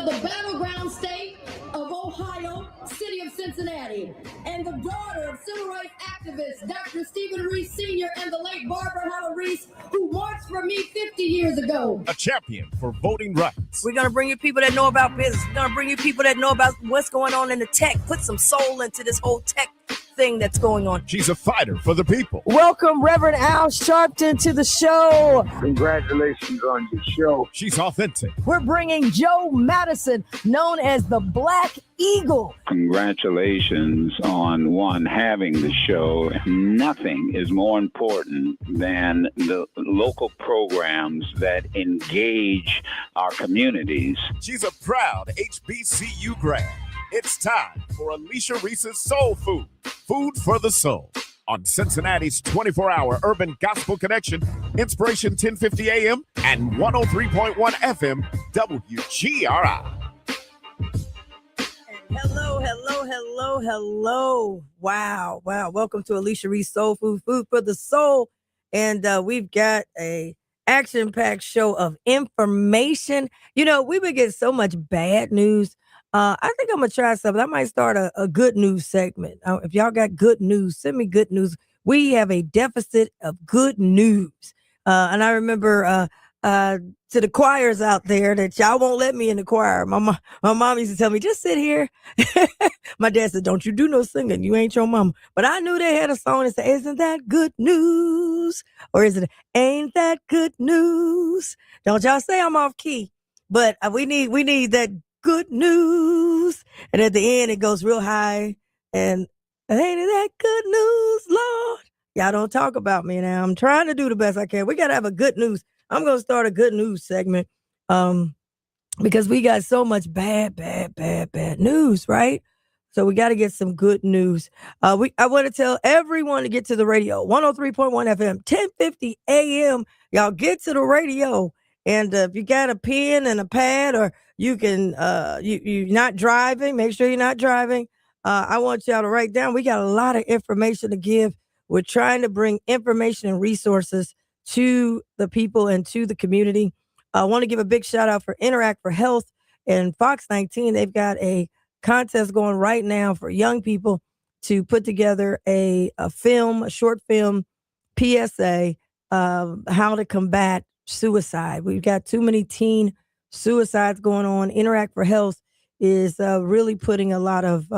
of the battleground state of Ohio, city of Cincinnati, and the daughter of civil rights activist Dr. Stephen Reese Sr. and the late Barbara Reese, who marched for me 50 years ago. A champion for voting rights. We're going to bring you people that know about business. We're going to bring you people that know about what's going on in the tech. Put some soul into this whole tech thing that's going on. She's a fighter for the people. Welcome, Reverend Al Sharpton, to the show. Congratulations on your show. She's authentic. We're bringing Joe Madison, known as the Black Eagle. Congratulations on having the show. Nothing is more important than the local programs that engage our communities. She's a proud HBCU grad. It's time for Alicia Reese's Soul Food. Food for the soul. On Cincinnati's 24-hour urban gospel connection, Inspiration 1050 AM and 103.1 FM WGRI. Hello. Wow. Welcome to Alicia Reese Soul Food, Food for the Soul. And we've got a action-packed show of information. You know, we would get so much bad news. I think I'm going to try something. I might start a good news segment. If y'all got good news, send me good news. We have a deficit of good news. And I remember to the choirs out there that y'all won't let me in the choir. My mom used to tell me, just sit here. My dad said, don't you do no singing. You ain't your mama. But I knew they had a song that said, isn't that good news? Or is it, ain't that good news? Don't y'all say I'm off key. But we need that good news. And at the end, it goes real high. And ain't it that good news, Lord? Y'all don't talk about me now. I'm trying to do the best I can. We got to have a good news. I'm going to start a good news segment because we got so much bad news, right? So we got to get some good news. I want to tell everyone to get to the radio, 103.1 FM, 1050 AM. Y'all get to the radio. And if you got a pen and a pad, or you can, you're not driving, make sure you're not driving. I want y'all to write down. We got a lot of information to give. We're trying to bring information and resources to the people and to the community. I want to give a big shout out for Interact for Health and Fox 19. They've got a contest going right now for young people to put together a short film PSA of how to combat suicide. We've got too many teen suicides going on. Interact for Health is really putting a lot of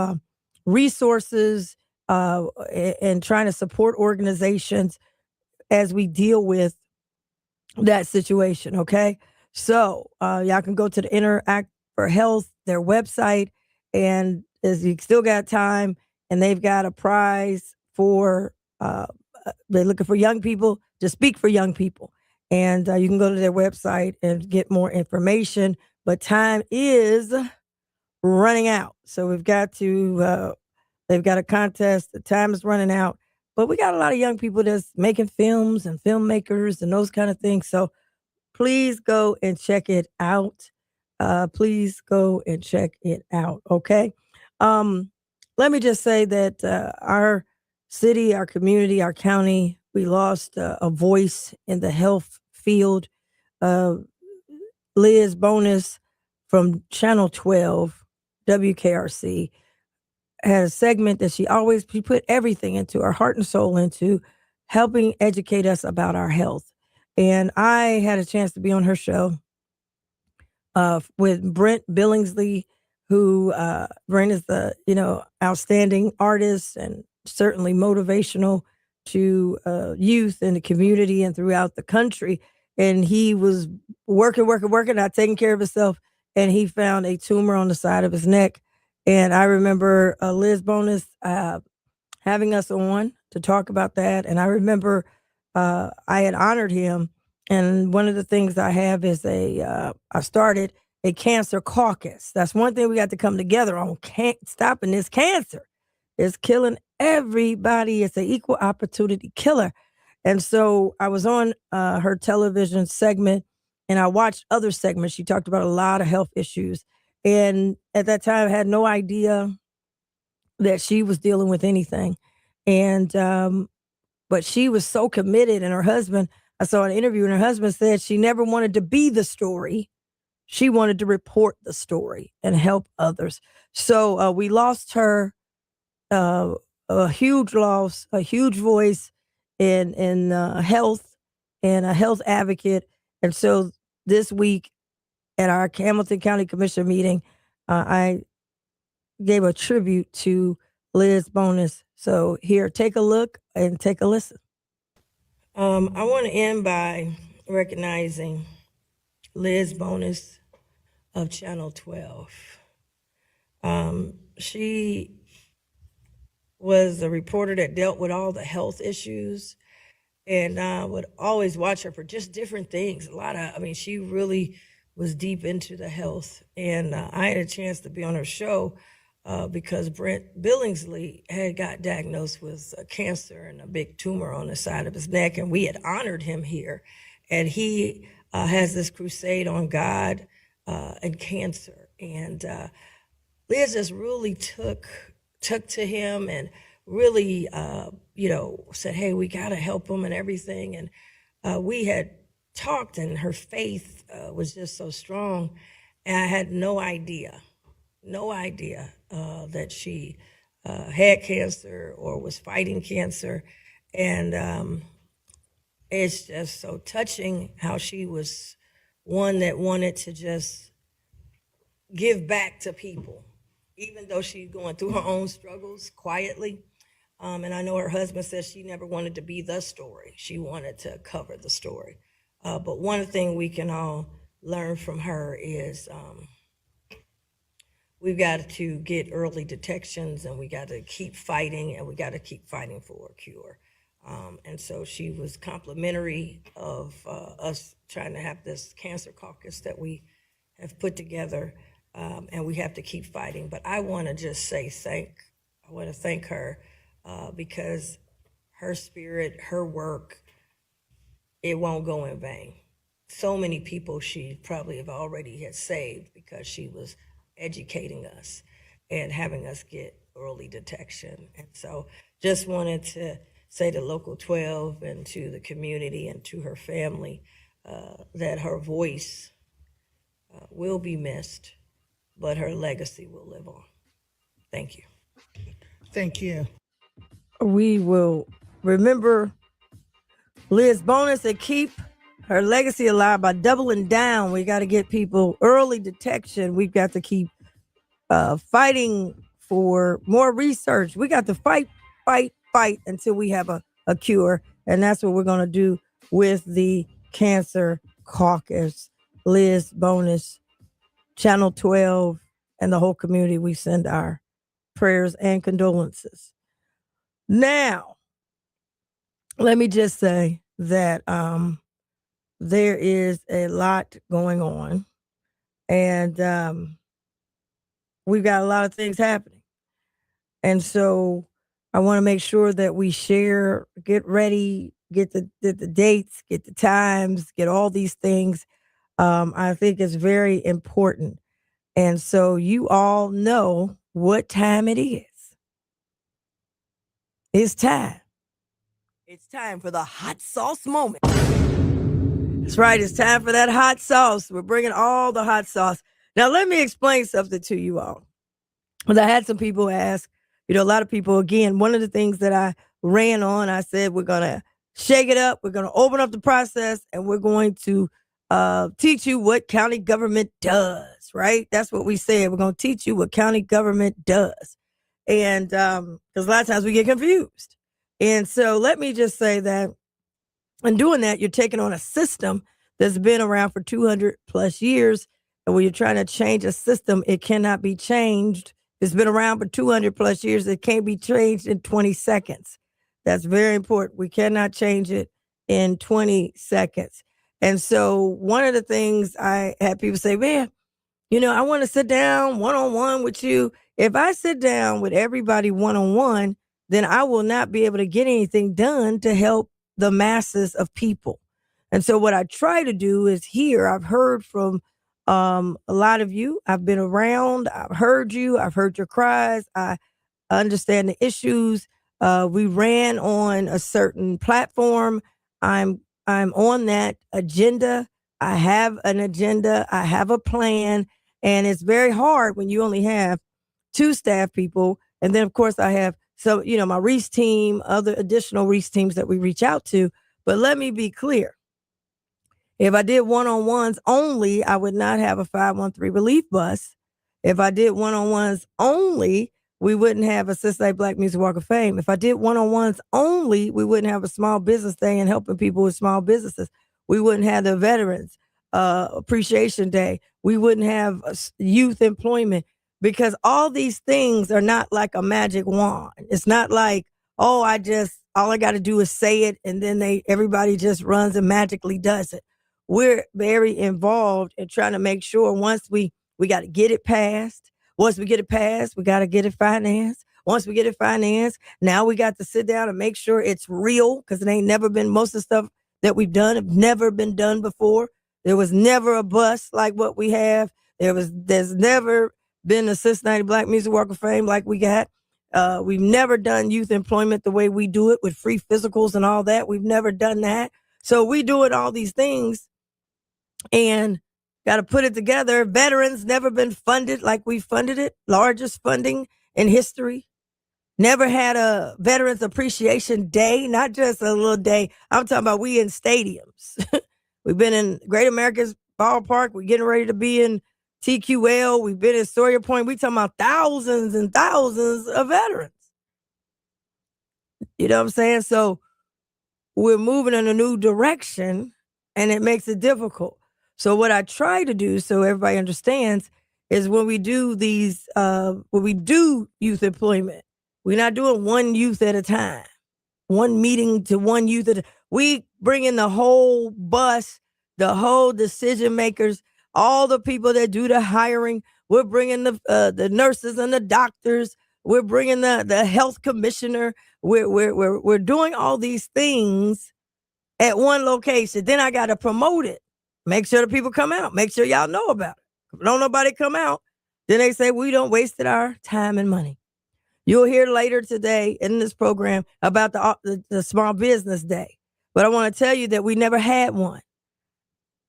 resources and trying to support organizations as we deal with that situation. Okay. So y'all can go to the Interact for Health, their website, and as you still got time, and they've got a prize for, they're looking for young people to speak for young people. And you can go to their website and get more information, but time is running out. So we've got to, they've got a contest. The time is running out, but we got a lot of young people that's making films and filmmakers and those kind of things. So please go and check it out. Please go and check it out. Okay. Let me just say that our city, our community, our county, we lost a voice in the health field. Liz Bonus from Channel 12, WKRC, had a segment that she put everything into, her heart and soul into, helping educate us about our health. And I had a chance to be on her show with Brent Billingsley, who Brent is the outstanding artist and certainly motivational to youth in the community and throughout the country. And he was working, not taking care of himself. And he found a tumor on the side of his neck. And I remember Liz Bonus having us on to talk about that. And I remember I had honored him. And one of the things I have is I started a cancer caucus. That's one thing we got to come together on. Stopping this cancer. It's killing everybody. It's an equal opportunity killer. And so I was on her television segment and I watched other segments. She talked about a lot of health issues. And at that time, I had no idea that she was dealing with anything. And, but she was so committed. And her husband, I saw an interview and her husband said she never wanted to be the story. she wanted to report the story and help others. So we lost her, a huge loss, a huge voice in health, and a health advocate. And so this week at our Hamilton County Commission meeting, I gave a tribute to Liz Bonus. So here, take a look and take a listen. I want to end by recognizing Liz Bonus of Channel 12. She was a reporter that dealt with all the health issues, and I would always watch her for just different things. She really was deep into the health, and I had a chance to be on her show because Brent Billingsley had got diagnosed with cancer and a big tumor on the side of his neck, and we had honored him here. And he has this crusade on God and cancer. And Liz just really took to him and really, said, hey, we got to help him and everything. And we had talked, and her faith was just so strong. And I had no idea that she had cancer or was fighting cancer. And it's just so touching how she was one that wanted to just give back to people, even though she's going through her own struggles quietly. And I know her husband says she never wanted to be the story. She wanted to cover the story. But one thing we can all learn from her is we've got to get early detections, and we got to keep fighting, and we got to keep fighting for a cure. And so she was complimentary of us trying to have this cancer caucus that we have put together, and we have to keep fighting. But I want to just say I want to thank her because her spirit, her work, it won't go in vain. So many people she probably have already had saved because she was educating us and having us get early detection. And so just wanted to say to Local 12 and to the community and to her family that her voice will be missed, but her legacy will live on. Thank you. Thank you. We will remember Liz Bonus and keep her legacy alive by doubling down. We got to get people early detection. We've got to keep fighting for more research. We got to fight until we have a cure. And that's what we're going to do with the Cancer Caucus. Liz Bonus, Channel 12, and the whole community, we send our prayers and condolences. Now, let me just say that there is a lot going on, and we've got a lot of things happening. And so I want to make sure that we share, get ready, get the dates, get the times, get all these things. I think it's very important. And so you all know what time it is. It's time. It's time for the hot sauce moment. That's right. It's time for that hot sauce. We're bringing all the hot sauce. Now, let me explain something to you all. Because I had some people ask, a lot of people, again, one of the things that I ran on, I said, we're going to shake it up. We're going to open up the process, and we're going to teach you what county government does, right? That's what we said. We're going to teach you what county government does. And because a lot of times we get confused. And so let me just say that in doing that, you're taking on a system that's been around for 200 plus years. And when you're trying to change a system, it cannot be changed. It's been around for 200 plus years. It can't be changed in 20 seconds. That's very important. We cannot change it in 20 seconds. And so one of the things I had people say, man, I want to sit down one-on-one with you. If I sit down with everybody one-on-one, then I will not be able to get anything done to help the masses of people. And so what I try to do is here, I've heard from a lot of you. I've been around. I've heard you. I've heard your cries. I understand the issues. We ran on a certain platform. I'm on that agenda. I have an agenda. I have a plan. And it's very hard when you only have 2 staff people. And then, of course, I have my Reese team, other additional Reese teams that we reach out to. But let me be clear. If I did one-on-ones only, I would not have a 513 relief bus. If I did one-on-ones only, we wouldn't have a Cincinnati Black Music Walk of Fame. If I did one-on-ones only, we wouldn't have a small business day and helping people with small businesses. We wouldn't have the Veterans Appreciation Day. We wouldn't have youth employment, because all these things are not like a magic wand. It's not like, all I got to do is say it and then everybody just runs and magically does it. We're very involved in trying to make sure once we got to get it passed. Once we get it passed, we got to get it financed. Once we get it financed, now we got to sit down and make sure it's real, because it ain't never been, most of the stuff that we've done have never been done before. There was never a bus like what we have. There's never been a Cincinnati Black Music Walk of Fame like we got. We've never done youth employment the way we do it with free physicals and all that. We've never done that. So we doing all these things and got to put it together. Veterans never been funded like we funded it. Largest funding in history. Never had a Veterans Appreciation Day, not just a little day. I'm talking about we in stadiums. We've been in Great America's Ballpark. We're getting ready to be in TQL. We've been in Sawyer Point. We talking about thousands and thousands of veterans. You know what I'm saying? So we're moving in a new direction, and it makes it difficult. So what I try to do, so everybody understands, is when we do youth employment, we're not doing one youth at a time, one meeting to one youth at a time. We bring in the whole bus, the whole decision makers, all the people that do the hiring. We're bringing the nurses and the doctors. We're bringing the health commissioner. We're doing all these things at one location. Then I got to promote it. Make sure the people come out. Make sure y'all know about it. If don't nobody come out, then they say we don't wasted our time and money. You'll hear later today in this program about the Small Business Day. But I want to tell you that we never had one.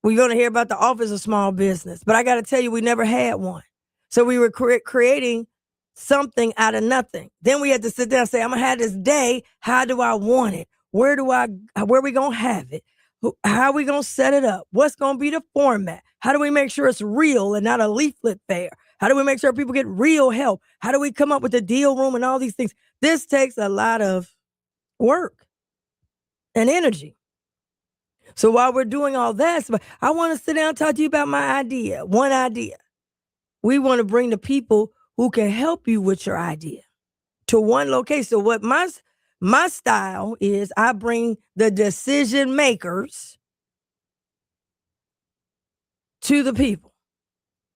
We're going to hear about the Office of Small Business. But I got to tell you, we never had one. So we were creating something out of nothing. Then we had to sit down and say, I'm going to have this day. How do I want it? Where are we going to have it? How are we going to set it up? What's going to be the format? How do we make sure it's real and not a leaflet fair? How do we make sure people get real help? How do we come up with the deal room and all these things? This takes a lot of work and energy. So while we're doing all that, I want to sit down and talk to you about my idea. One idea. We want to bring the people who can help you with your idea to one location. So what my style is, I bring the decision makers to the people.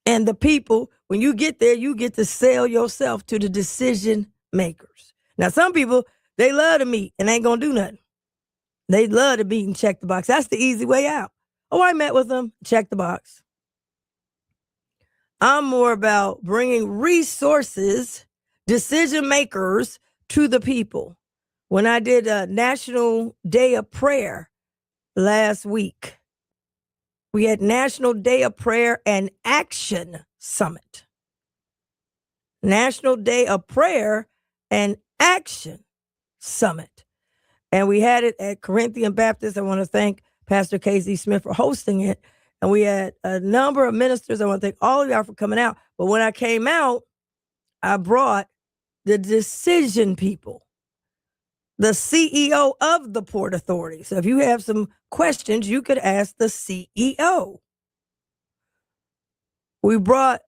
And the people, when you get there, you get to sell yourself to the decision makers. Now, some people, they love to meet and ain't going to do nothing. They love to meet and check the box. That's the easy way out. Oh, I met with them, check the box. I'm more about bringing resources, decision makers to the people. When I did a National Day of Prayer last week, we had National Day of Prayer and Action Summit. National Day of Prayer and Action Summit. And we had it at Corinthian Baptist. I want to thank Pastor Casey Smith for hosting it. And we had a number of ministers. I want to thank all of y'all for coming out. But when I came out, I brought the decision people, the CEO of the Port Authority. So if you have some questions, you could ask the CEO. We brought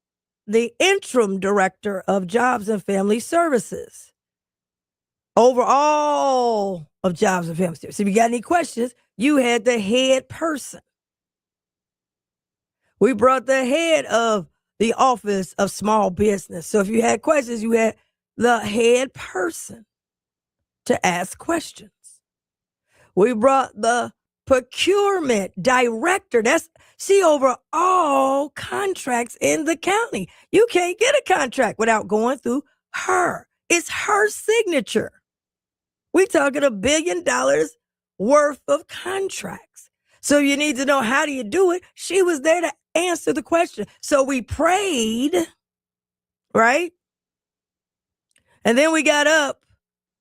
the interim director of Jobs and Family Services. Overall of Jobs and Family Services. So if you got any questions, you had the head person. We brought the head of the Office of Small Business. So if you had questions, you had the head person to ask questions. We brought the procurement director. She over all contracts in the county. You can't get a contract without going through her. It's her signature. We talking $1 billion worth of contracts. So you need to know, how do you do it? She was there to answer the question. So we prayed, right? And then we got up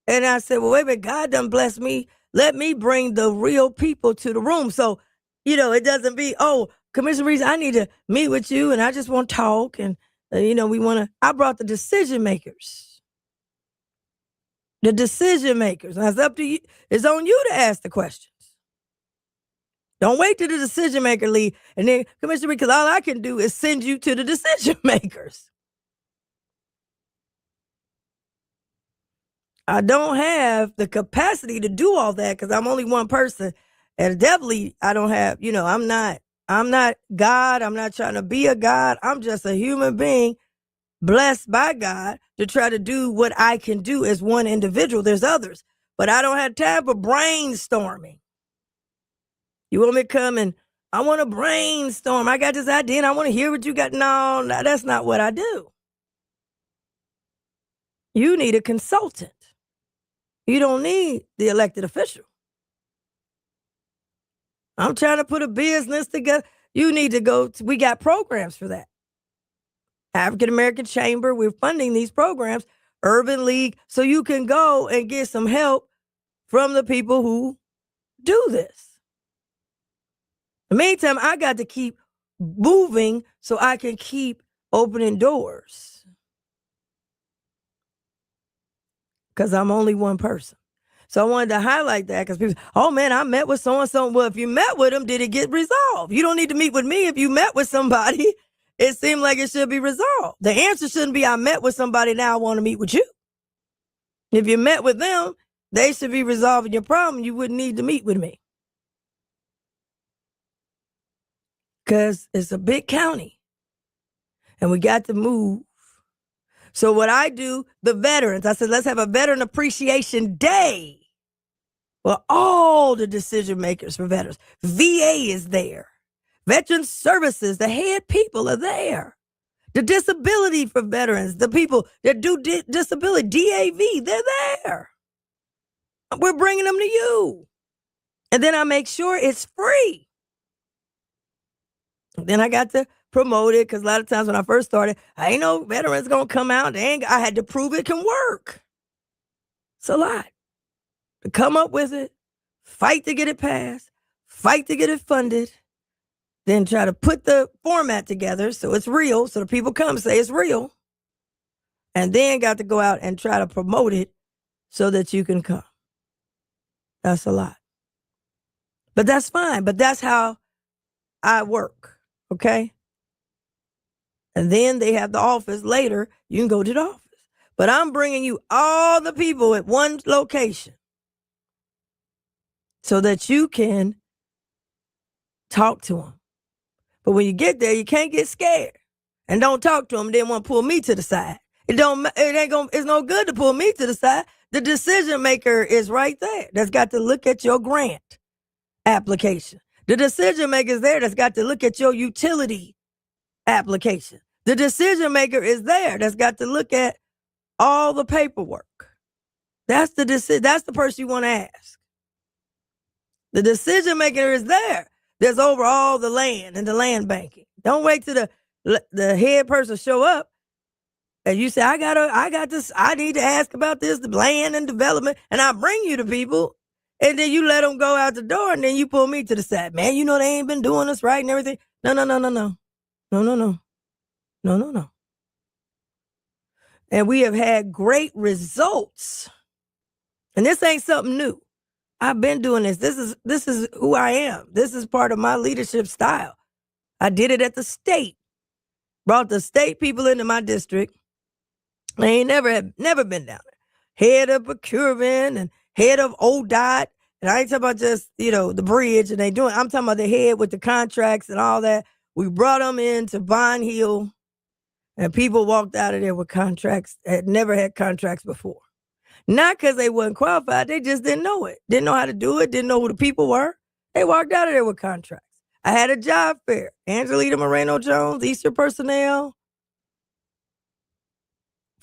and I said, well, wait a minute, God done blessed me. Let me bring the real people to the room. So, it doesn't be, oh, Commissioner Reese, I need to meet with you and I just want to talk. And, I brought the decision makers. The decision makers. Now, it's up to you. It's on you to ask the questions. Don't wait till the decision maker leave. And then, Commissioner Reese, because all I can do is send you to the decision makers. I don't have the capacity to do all that because I'm only one person. And definitely I don't have, I'm not God. I'm not trying to be a God. I'm just a human being blessed by God to try to do what I can do as one individual. There's others, but I don't have time for brainstorming. You want me to come and I want to brainstorm. I got this idea and I want to hear what you got. No, that's not what I do. You need a consultant. You don't need the elected official. I'm trying to put a business together. You need to go. We got programs for that. African American Chamber, we're funding these programs, Urban League, so you can go and get some help from the people who do this. In the meantime, I got to keep moving so I can keep opening doors. Because I'm only one person. So I wanted to highlight that because people, oh man, I met with so-and-so. Well, if you met with them, did it get resolved? You don't need to meet with me. If you met with somebody, it seemed like it should be resolved. The answer shouldn't be, I met with somebody, now I want to meet with you. If you met with them, they should be resolving your problem. You wouldn't need to meet with me. Because it's a big county. And we got to move. So what I do, the veterans, I said, let's have a Veteran Appreciation Day. Well, all the decision makers for veterans. VA is there. Veteran Services, the head people are there. The disability for veterans, the people that do disability, DAV, they're there. We're bringing them to you. And then I make sure it's free. Then I got to promote it because a lot of times when I first started, I ain't no veterans going to come out. I had to prove it can work. It's a lot. To come up with it, fight to get it passed, fight to get it funded, then try to put the format together so it's real, so the people come and say it's real, and then got to go out and try to promote it so that you can come. That's a lot. But that's fine. But that's how I work, okay? And then they have the office later. You can go to the office. But I'm bringing you all the people at one location so that you can talk to them. But when you get there, you can't get scared and don't talk to them. Then want to pull me to the side. It's no good to pull me to the side. The decision maker is right there. That's got to look at your grant application. The decision maker is there. That's got to look at your utility application. The decision maker is there. That's got to look at all the paperwork. That's the person you want to ask. The decision maker is there. There's over all the land and the land banking. Don't wait till the head person show up and you say, I got this, I need to ask about this, the land and development, and I bring you to people, and then you let them go out the door, and then you pull me to the side. Man, they ain't been doing this right and everything. No. And we have had great results. And this ain't something new. I've been doing this. This is who I am. This is part of my leadership style. I did it at the state. Brought the state people into my district. I ain't never been down there. Head of procurement and head of ODOT. And I ain't talking about just, the bridge and I'm talking about the head with the contracts and all that. We brought them into Bond Hill and people walked out of there with contracts, had never had contracts before. Not because they wasn't qualified. They just didn't know it. Didn't know how to do it. Didn't know who the people were. They walked out of there with contracts. I had a job fair. Angelita Moreno-Jones, Easter personnel.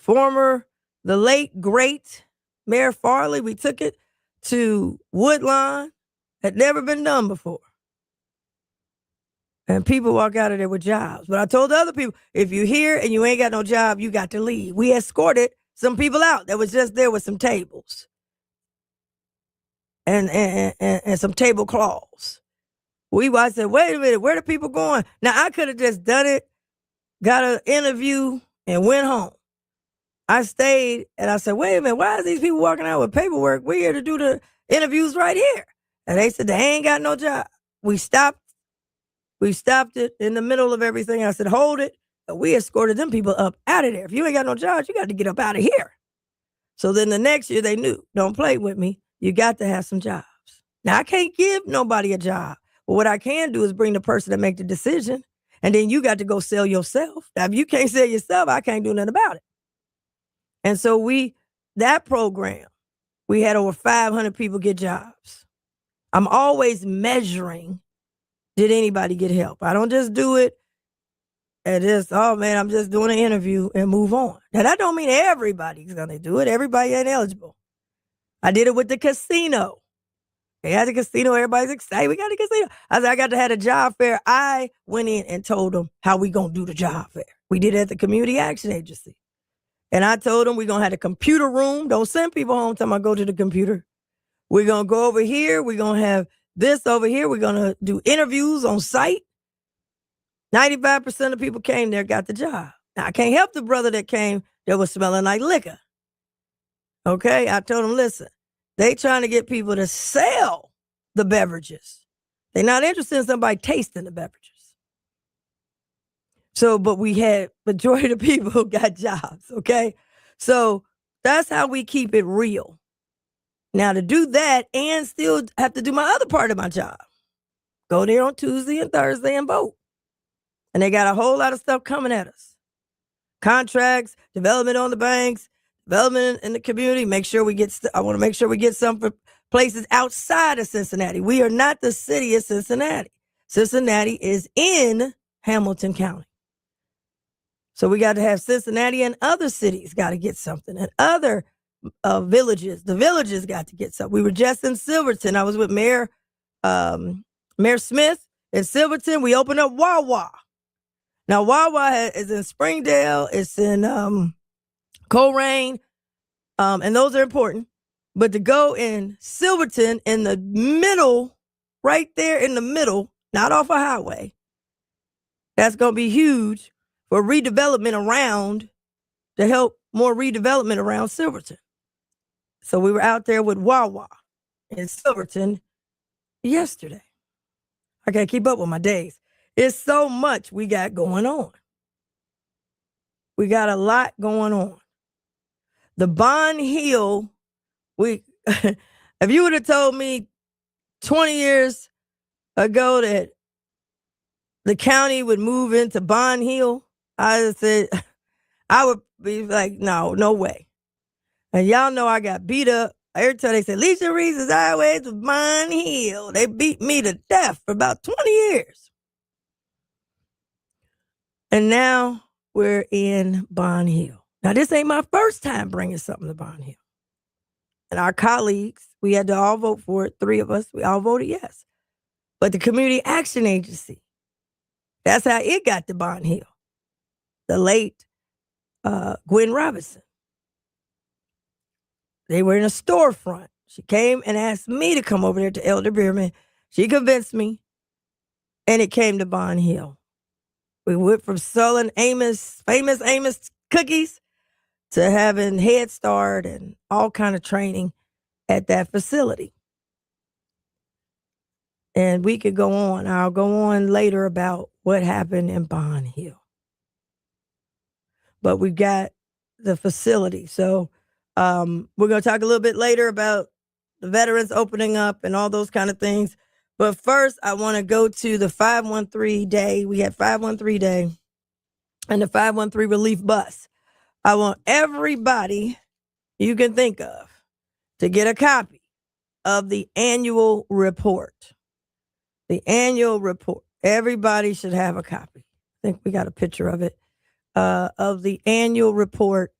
The late, great Mayor Farley. We took it to Woodlawn. Had never been done before. And people walk out of there with jobs. But I told the other people, if you're here and you ain't got no job, you got to leave. We escorted some people out that was just there with some tables and some tablecloths. I said, wait a minute, where the people going? Now, I could have just done it, got an interview, and went home. I stayed, and I said, wait a minute, why is these people walking out with paperwork? We're here to do the interviews right here. And they said, they ain't got no job. We stopped it in the middle of everything. I said, hold it. We escorted them people up out of there. If you ain't got no jobs, you got to get up out of here. So then the next year they knew, don't play with me. You got to have some jobs. Now, I can't give nobody a job. But what I can do is bring the person to make the decision. And then you got to go sell yourself. Now, if you can't sell yourself, I can't do nothing about it. And so that program, we had over 500 people get jobs. I'm always measuring, did anybody get help? I don't just do it and just, oh man, I'm just doing an interview and move on. Now, that don't mean everybody's going to do it. Everybody ain't eligible. I did it with the casino. They had the casino. Everybody's excited. We got a casino. I said, I got to have a job fair. I went in and told them how we going to do the job fair. We did it at the Community Action Agency. And I told them we're going to have a computer room. Don't send people home till I go to the computer. We're going to go over here. We're going to have this over here. We're going to do interviews on site. 95% of people came there, got the job. Now, I can't help the brother that came that was smelling like liquor. Okay? I told him, listen, they trying to get people to sell the beverages. They're not interested in somebody tasting the beverages. So, but we had majority of the people who got jobs, okay? So that's how we keep it real. Now, to do that and still have to do my other part of my job, go there on Tuesday and Thursday and vote. And they got a whole lot of stuff coming at us. Contracts, development on the banks, development in the community. I want to make sure we get some for places outside of Cincinnati. We are not the city of Cincinnati. Cincinnati is in Hamilton County. So we got to have Cincinnati and other cities got to get something. And other villages, the villages got to get something. We were just in Silverton. I was with Mayor Smith in Silverton. We opened up Wawa. Now, Wawa is in Springdale. It's in Coleraine. And those are important. But to go in Silverton in the middle, right there in the middle, not off a highway, that's going to be huge for redevelopment around, to help more redevelopment around Silverton. So we were out there with Wawa in Silverton yesterday. I can't keep up with my days. It's so much we got going on. We got a lot going on. The Bond Hill, if you would have told me 20 years ago that the county would move into Bond Hill, I said, I would be like, no way. And y'all know I got beat up. Every time they said, Alicia Reese is highway to Bond Hill. They beat me to death for about 20 years. And now we're in Bond Hill. Now, this ain't my first time bringing something to Bond Hill. And our colleagues, we had to all vote for it. 3 of us, we all voted yes. But the Community Action Agency, that's how it got to Bond Hill. The late Gwen Robinson. They were in a storefront. She came and asked me to come over there to Elder Bierman. She convinced me, and it came to Bond Hill. We went from selling famous Amos cookies to having Head Start and all kind of training at that facility. And we could go on. I'll go on later about what happened in Bond Hill. But we got the facility. So we're going to talk a little bit later about the veterans opening up and all those kind of things. But first, I want to go to the 513 day. We had 513 day and the 513 relief bus. I want everybody you can think of to get a copy of the annual report. The annual report. Everybody should have a copy. I think we got a picture of it, of the annual report.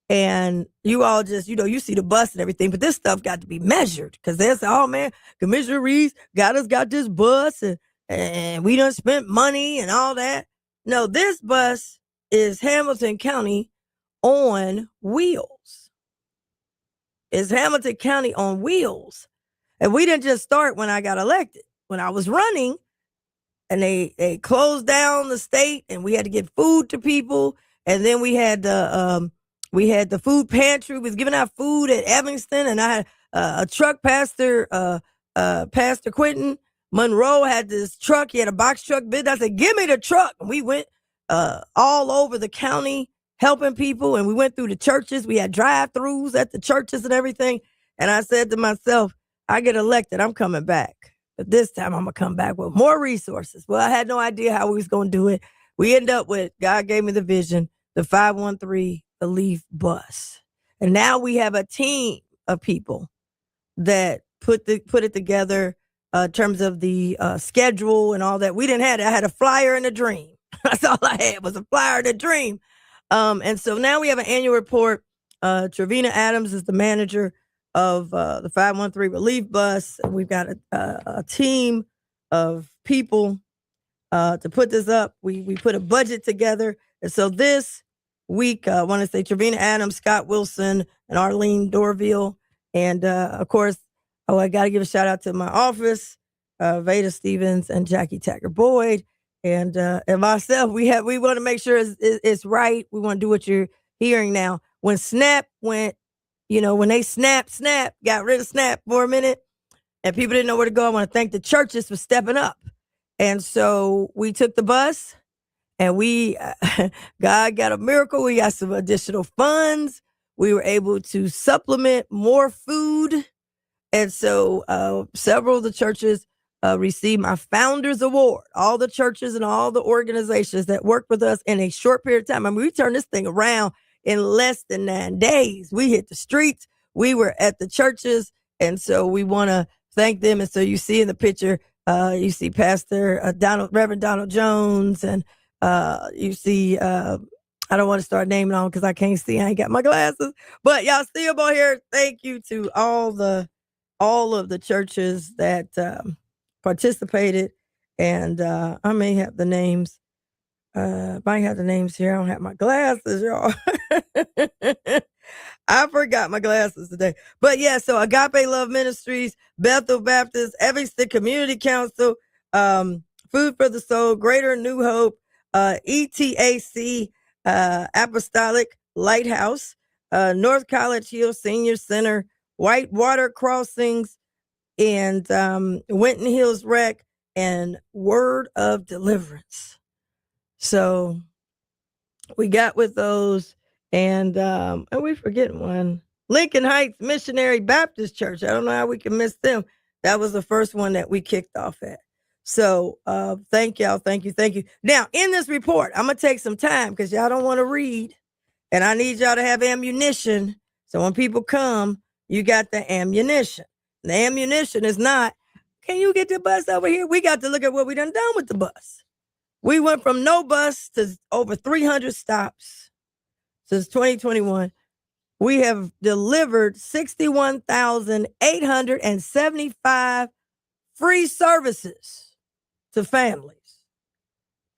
And you all just, you see the bus and everything, but this stuff got to be measured because they say, oh man, Commissioner Reese got this bus and we done spent money and all that. No, this bus is Hamilton County on wheels. It's Hamilton County on wheels. And we didn't just start when I got elected. When I was running, and they closed down the state, and we had to get food to people. And then we had the food pantry. We was giving out food at Evanston, and I had a truck pastor, Pastor Quentin Monroe had this truck. He had a box truck bid. I said, "Give me the truck." And we went all over the county helping people, and we went through the churches. We had drive-throughs at the churches and everything. And I said to myself, I get elected, I'm coming back. But this time I'm going to come back with more resources. Well, I had no idea how we was going to do it. We end up with, God gave me the vision, the 513 Relief Bus. And now we have a team of people that put it together in terms of the schedule and all that. We didn't have it. I had a flyer and a dream. That's all I had was a flyer and a dream. And so now we have an annual report. Trevina Adams is the manager of the 513 Relief Bus. And we've got a team of people to put this up. We put a budget together. And so this week, I want to say Trevina Adams, Scott Wilson, and Arlene Dorville. And of course, I got to give a shout out to my office, Veda Stevens and Jackie Taggart Boyd. And myself, we want to make sure it's right. We want to do what you're hearing now. When SNAP went, when they snap, got rid of SNAP for a minute, and people didn't know where to go, I want to thank the churches for stepping up. And so we took the bus, and God got a miracle. We got some additional funds. We were able to supplement more food. And so several of the churches received my Founders Award. All the churches and all the organizations that worked with us in a short period of time. I mean, we turned this thing around in less than 9 days. We hit the streets. We were at the churches. And so we want to thank them. And so you see in the picture, you see Pastor Reverend Donald Jones. And you see, I don't want to start naming on because I can't see. I ain't got my glasses. But y'all see them on here. Thank you to all of the churches that participated, and I may have the names. Might have the names here. I don't have my glasses, y'all. I forgot my glasses today. But yeah, so Agape Love Ministries, Bethel Baptist, Evanston Community Council, Food for the Soul, Greater New Hope, ETAC, Apostolic Lighthouse, North College Hill Senior Center, Whitewater Crossings, and Winton Hills Rec, and Word of Deliverance. So we got with those, and we forgetting one. Lincoln Heights Missionary Baptist Church. I don't know how we can miss them. That was the first one that we kicked off at. So thank y'all. Thank you. Now, in this report, I'm going to take some time because y'all don't want to read, and I need y'all to have ammunition. So when people come, you got the ammunition. The ammunition is not, can you get the bus over here? We got to look at what we done with the bus. We went from no bus to over 300 stops since 2021. We have delivered 61,875 free services to families.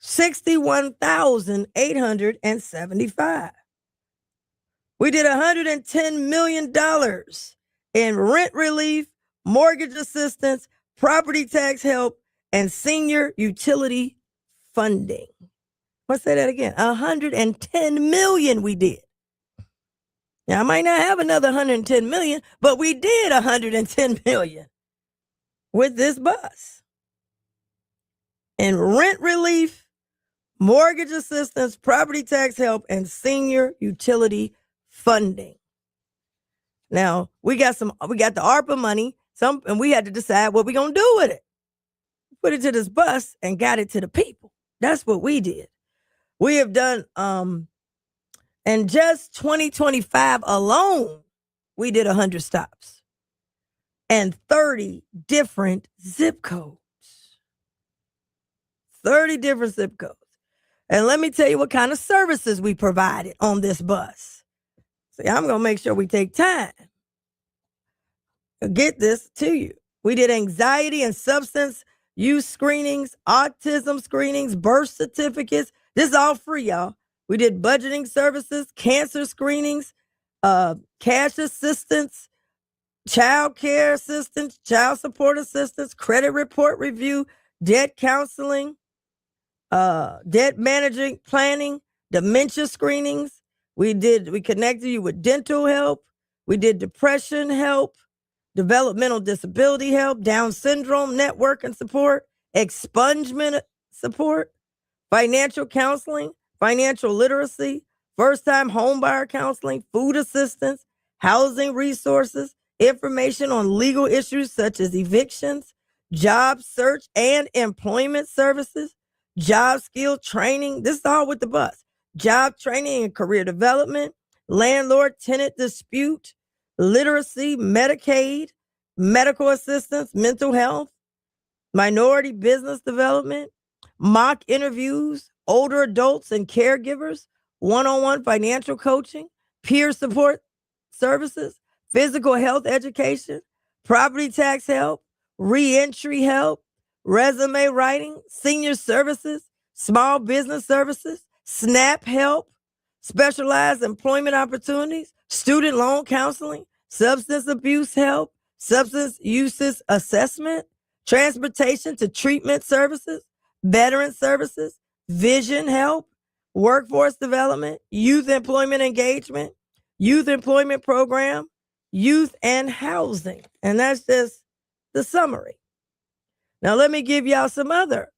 61,875. We did $110 million in rent relief, mortgage assistance, property tax help, and senior utility funding. Let's say that again. 110 million we did. Now, I might not have another 110 million, but we did 110 million with this bus. And rent relief, mortgage assistance, property tax help, and senior utility funding. Now, we got the ARPA money, and we had to decide what we're going to do with it. Put it to this bus and got it to the people. That's what we did. We have done, in just 2025 alone, we did 100 stops and 30 different zip codes. 30 different zip codes. And let me tell you what kind of services we provided on this bus. See, I'm going to make sure we take time to get this to you. We did anxiety and substance youth screenings, autism screenings, birth certificates. This is all free, y'all. We did budgeting services, cancer screenings, cash assistance, child care assistance, child support assistance, credit report review, debt counseling, debt managing planning, dementia screenings. We connected you with dental help. We did depression help, developmental disability help, Down syndrome network and support, expungement support, financial counseling, financial literacy, first-time homebuyer counseling, food assistance, housing resources, information on legal issues such as evictions, job search and employment services, job skill training. This is all with the bus. Job training and career development, landlord-tenant dispute, literacy, Medicaid, medical assistance, mental health, minority business development, mock interviews, older adults and caregivers, one-on-one financial coaching, peer support services, physical health education, property tax help, reentry help, resume writing, senior services, small business services, SNAP help, specialized employment opportunities, student loan counseling, substance abuse help, substance uses assessment, transportation to treatment services, veteran services, vision help, workforce development, youth employment engagement, youth employment program, youth and housing. And that's just the summary. Now, let me give y'all some other.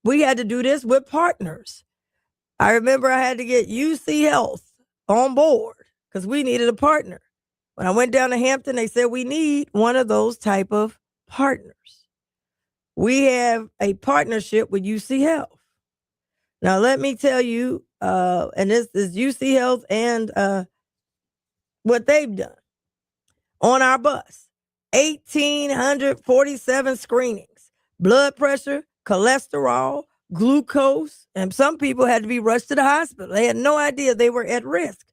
We had to do this with partners. I remember I had to get UC Health on board because we needed a partner. When I went down to Hampton, they said we need one of those type of partners. We have a partnership with UC Health. Now, let me tell you, and this is UC Health and what they've done on our bus. 1,847 screenings, blood pressure, cholesterol, glucose, and some people had to be rushed to the hospital. They had no idea they were at risk.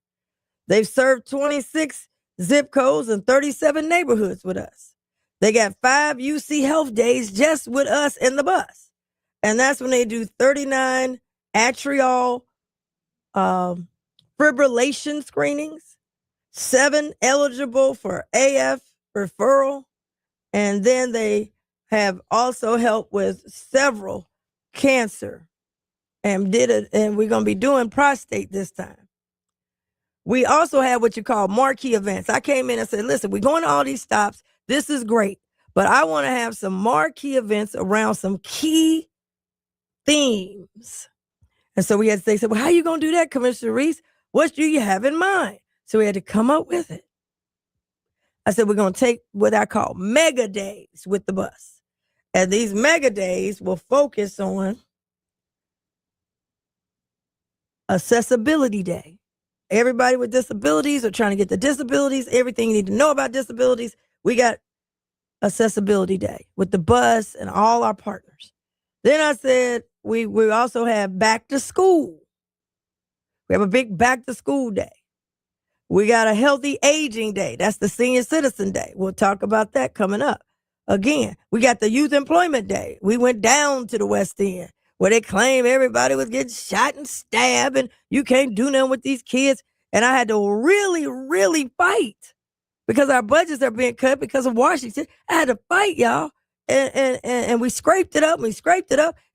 They've served 26 zip codes and 37 neighborhoods with us. They got 5 UC Health days just with us in the bus. And that's when they do 39 atrial fibrillation screenings, 7 eligible for AF referral, and then they have also helped with several cancer and we're going to be doing prostate this time. We also have what you call marquee events. I came in and said, listen, we're going to all these stops. This is great, but I want to have some marquee events around some key themes. And so we had to say, well, how are you going to do that, Commissioner Reese? What do you have in mind? So we had to come up with it. I said, we're going to take what I call mega days with the bus. And these mega days will focus on Accessibility Day. Everybody with disabilities are trying to get the disabilities, everything you need to know about disabilities. We got Accessibility Day with the bus and all our partners. Then I said, we also have back to school. We have a big back to school day. We got a healthy aging day. That's the senior citizen day. We'll talk about that coming up. Again, we got the youth employment day. We went down to the West End where they claim everybody was getting shot and stabbed and you can't do nothing with these kids. And I had to really, really fight because our budgets are being cut because of Washington. I had to fight, y'all. And we scraped it up, and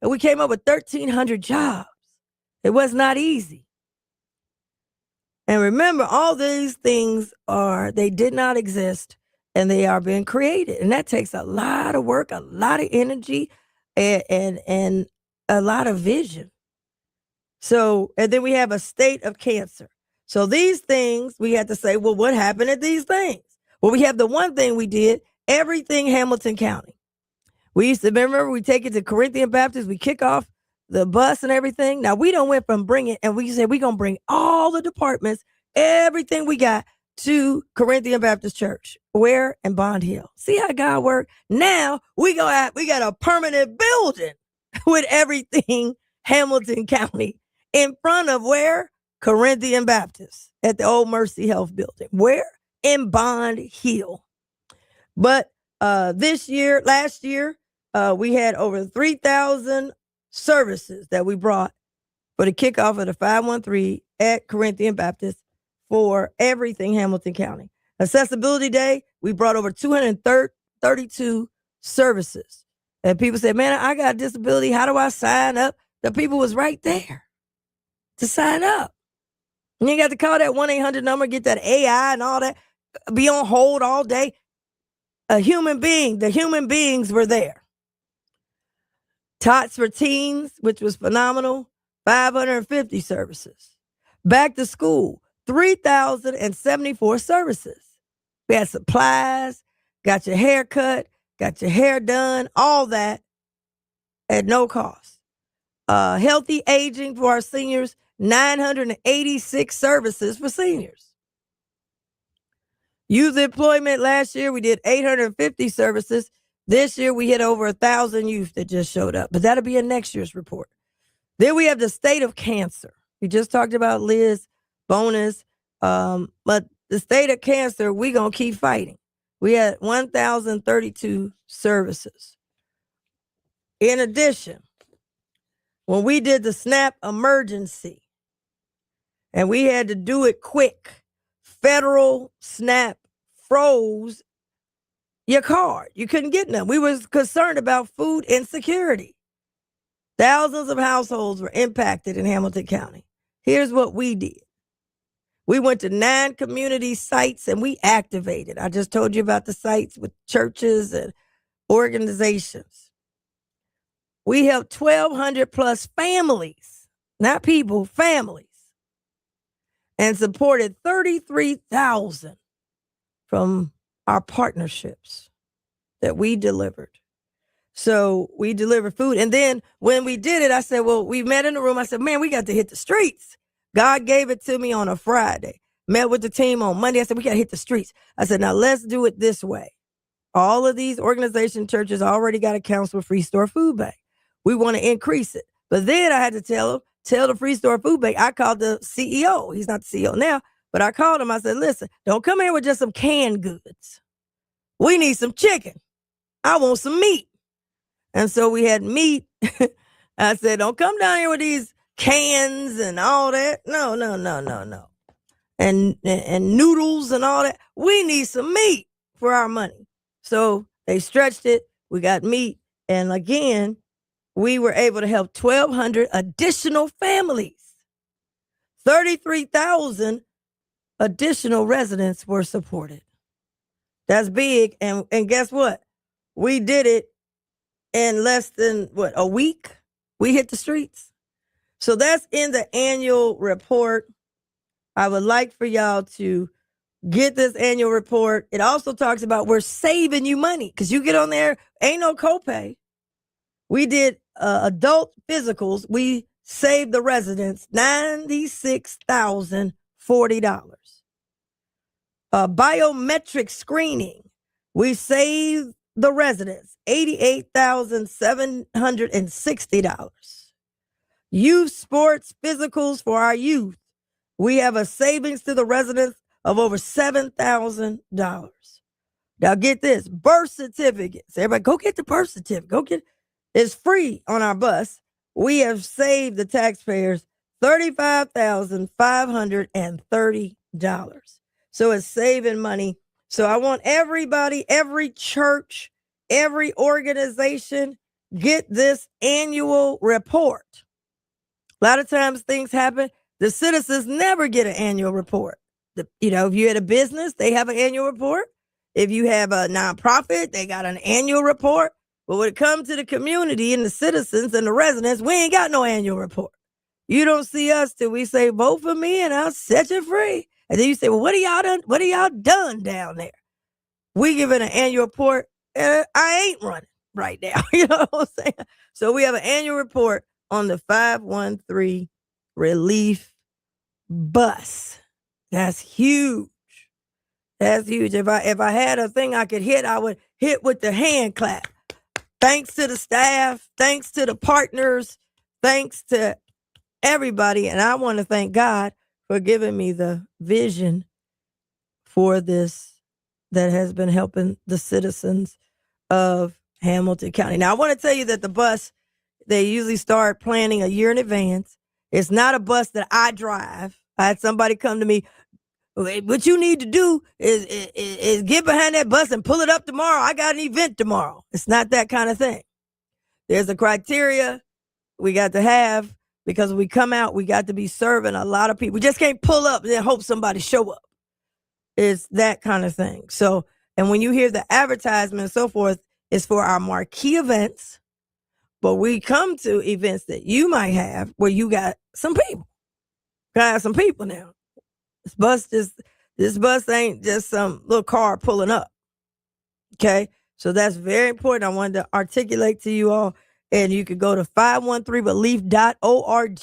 we came up with 1,300 jobs. It was not easy. And remember, all these things they did not exist, and they are being created. And that takes a lot of work, a lot of energy, and a lot of vision. So, and then we have a state of cancer. So these things, we had to say, well, what happened at these things? Well, we have the one thing we did, everything Hamilton County. We used to, remember, we take it to Corinthian Baptist, we kick off the bus and everything. Now, we don't went from bringing, and we said we're going to bring all the departments, everything we got to Corinthian Baptist Church. Where? In Bond Hill. See how God worked? Now, we got a permanent building with everything Hamilton County in front of where? Corinthian Baptist at the old Mercy Health Building. Where? In Bond Hill. But last year, We had over 3,000 services that we brought for the kickoff of the 513 at Corinthian Baptist for everything Hamilton County. Accessibility Day, we brought over 232 services. And people said, man, I got a disability. How do I sign up? The people was right there to sign up. And you got to call that 1-800 number, get that AI and all that, be on hold all day. The human beings were there. Tots for Teens, which was phenomenal, 550 services. Back to school, 3,074 services. We had supplies, got your hair cut, got your hair done, all that at no cost. Healthy aging for our seniors, 986 services for seniors. Youth employment last year, we did 850 services. This year, we hit over 1,000 youth that just showed up, but that'll be in next year's report. Then we have the state of cancer. We just talked about Liz bonus, but the state of cancer, we're going to keep fighting. We had 1,032 services. In addition, when we did the SNAP emergency, and we had to do it quick, federal SNAP froze your card. You couldn't get none. We was concerned about food insecurity. Thousands of households were impacted in Hamilton County. Here's what we did. We went to 9 community sites and we activated. I just told you about the sites with churches and organizations. We helped 1,200 plus families, not people, families, and supported 33,000 from our partnerships that we delivered. So we delivered food. And then when we did it, I said, well, we met in the room. I said, man, we got to hit the streets. God gave it to me on a Friday. Met with the team on Monday. I said, we got to hit the streets. I said, now let's do it this way. All of these organization churches already got accounts with Free Store Food Bank. We want to increase it. But then I had to tell the Free Store Food Bank. I called the CEO. He's not the CEO now, but I called him. I said, listen, don't come here with just some canned goods. We need some chicken. I want some meat. And so we had meat. I said, don't come down here with these cans and all that. No. And noodles and all that. We need some meat for our money. So they stretched it. We got meat. And again, we were able to help 1,200 additional families. 33,000 additional residents were supported. That's big. And guess what? We did it in less than, a week? We hit the streets. So that's in the annual report. I would like for y'all to get this annual report. It also talks about we're saving you money because you get on there, ain't no copay. We did adult physicals. We saved the residents $96,040. Biometric screening. We saved the residents $88,760. Youth sports physicals for our youth. We have a savings to the residents of over $7,000. Now get this, birth certificates. Everybody go get the birth certificate. Go get it. It's free on our bus. We have saved the taxpayers $35,530. So it's saving money. So I want everybody, every church, every organization, get this annual report. A lot of times things happen. The citizens never get an annual report. If you had a business, they have an annual report. If you have a nonprofit, they got an annual report. But when it comes to the community and the citizens and the residents, we ain't got no annual report. You don't see us till we say, vote for me and I'll set you free. And then you say, well, what are y'all done? What are y'all done down there? We give it an annual report. I ain't running right now. You know what I'm saying? So we have an annual report on the 513 relief bus. That's huge. That's huge. If I had a thing I could hit, I would hit with the hand clap. Thanks to the staff. Thanks to the partners. Thanks to everybody. And I want to thank God for giving me the vision for this that has been helping the citizens of Hamilton County. Now, I want to tell you that the bus, they usually start planning a year in advance. It's not a bus that I drive. I had somebody come to me, what you need to do is get behind that bus and pull it up tomorrow. I got an event tomorrow. It's not that kind of thing. There's a criteria we got to have, because when we come out, we got to be serving a lot of people. We just can't pull up and then hope somebody show up. It's that kind of thing. So, and when you hear the advertisement and so forth, it's for our marquee events. But we come to events that you might have where you got some people. Got some people now. This bus ain't just some little car pulling up. Okay? So that's very important. I wanted to articulate to you all. And you could go to 513belief.org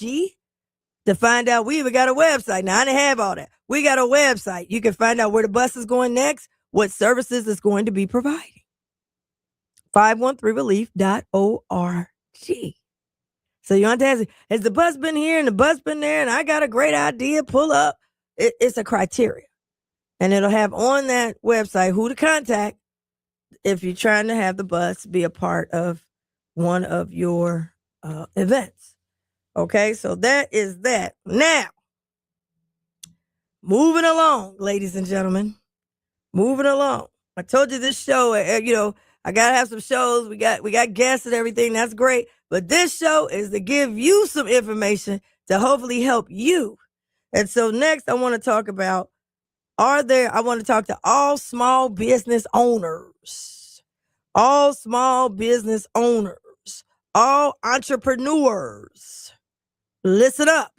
to find out. We even got a website. Now, I didn't have all that. We got a website. You can find out where the bus is going next, what services it's going to be providing. 513belief.org. So you don't have to ask, has the bus been here and the bus been there and I got a great idea, pull up. It's a criteria. And it'll have on that website who to contact if you're trying to have the bus be a part of one of your events. Okay, so that is that. Now, moving along, ladies and gentlemen, moving along. I told you this show, I gotta have some shows. We got guests and everything. That's great. But this show is to give you some information to hopefully help you. And so next, I want to talk about, I want to talk to all small business owners, all entrepreneurs. Listen up.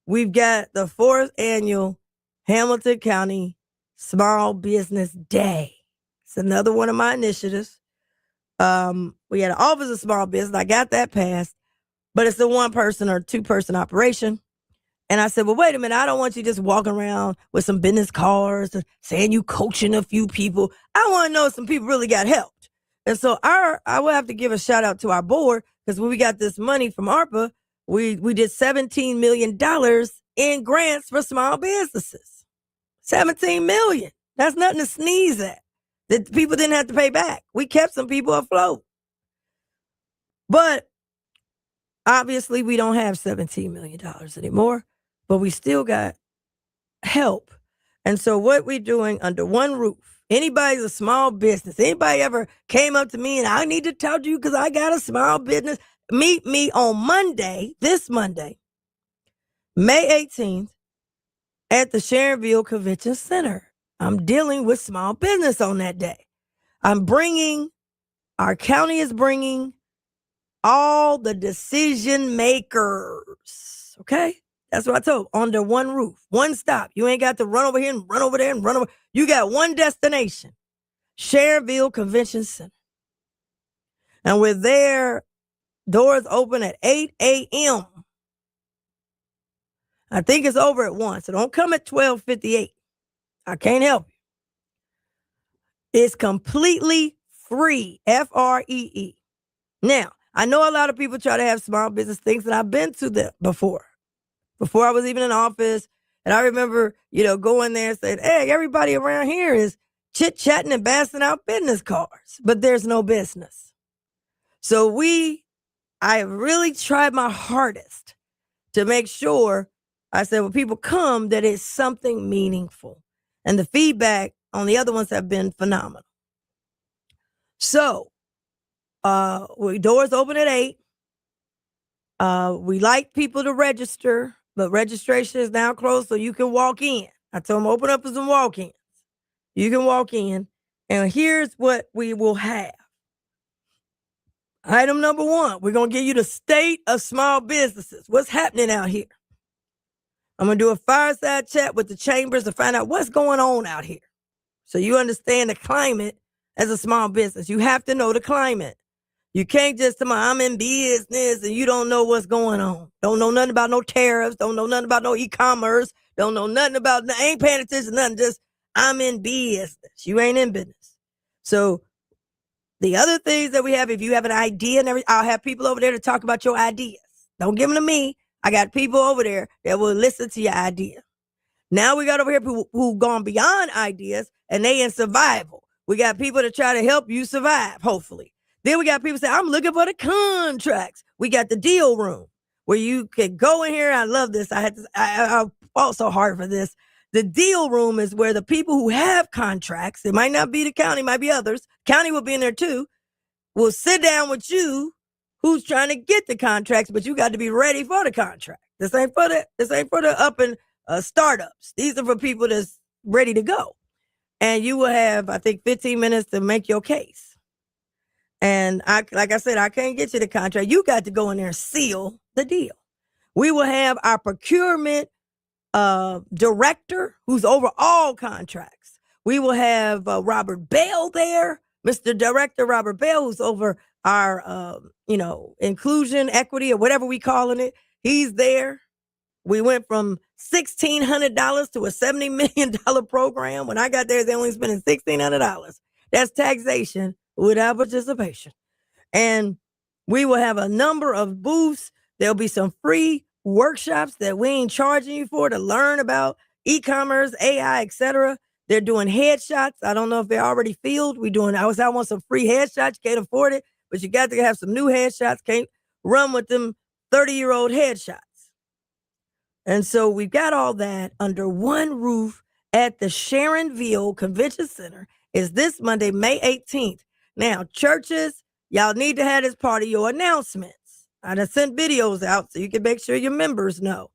We've got the 4th annual Hamilton County Small Business Day. It's another one of my initiatives. We had an Office of Small Business. I got that passed, but it's a 1-person or 2-person operation. And I said, well, wait a minute. I don't want you just walking around with some business cards or saying you coaching a few people. I want to know if some people really got helped. And so I will have to give a shout out to our board, because when we got this money from ARPA, we did $17 million in grants for small businesses. $17 million. That's nothing to sneeze at. That people didn't have to pay back. We kept some people afloat. But obviously we don't have $17 million anymore, but we still got help. And so what we're doing under one roof, anybody's a small business, anybody ever came up to me and I need to talk to you because I got a small business, meet me on Monday, this Monday, May 18th at the Sharonville Convention Center. I'm dealing with small business on that day. Our county is bringing all the decision makers. Okay? That's what I told. Under one roof, one stop. You ain't got to run over here and run over there and run over. You got one destination, Sharonville Convention Center. And we're there, doors open at 8 a.m. I think it's over at 1, so don't come at 12:58. I can't help you. It's completely free, free. Now, I know a lot of people try to have small business things, and I've been to them before I was even in office. And I remember, going there and saying, hey, everybody around here is chit-chatting and passing out business cards, but there's no business. So I really tried my hardest to make sure, I said, when people come, that it's something meaningful. And the feedback on the other ones have been phenomenal. So, doors open at 8. We like people to register, but registration is now closed, so you can walk in. I told them, open up for some walk-ins. You can walk in, and here's what we will have. Item number 1, we're going to give you the state of small businesses. What's happening out here? I'm going to do a fireside chat with the chambers to find out what's going on out here. So you understand the climate as a small business. You have to know the climate. You can't just tell me I'm in business and you don't know what's going on. Don't know nothing about no tariffs. Don't know nothing about no e-commerce. Don't know nothing about, ain't paying attention to nothing. Just I'm in business. You ain't in business. So the other things that we have, if you have an idea and everything, I'll have people over there to talk about your ideas. Don't give them to me. I got people over there that will listen to your idea. Now we got over here people who've gone beyond ideas and they in survival. We got people to try to help you survive, hopefully. Then we got people say, I'm looking for the contracts. We got the deal room where you can go in here. I love this. I fought so hard for this. The deal room is where the people who have contracts, it might not be the county, it might be others. County will be in there too. Will sit down with you who's trying to get the contracts, but you got to be ready for the contract. This ain't for the up and startups. These are for people that's ready to go. And you will have, I think, 15 minutes to make your case. And like I said, I can't get you the contract. You got to go in there and seal the deal. We will have our procurement director who's over all contracts. We will have Robert Bell there, Mr. Director Robert Bell, who's over our, inclusion, equity, or whatever we calling it. He's there. We went from $1,600 to a $70 million program. When I got there, they only spending $1,600. That's taxation without participation. And we will have a number of booths. There'll be some free workshops that we ain't charging you for to learn about e-commerce, AI, etc. They're doing headshots. I don't know if they're already filled. I want some free headshots. You can't afford it, but you got to have some new headshots. Can't run with them 30-year-old headshots. And so we've got all that under one roof at the Sharonville Convention Center. Is this Monday, May 18th. Now, churches, y'all need to have this part of your announcements. I done sent videos out so you can make sure your members know.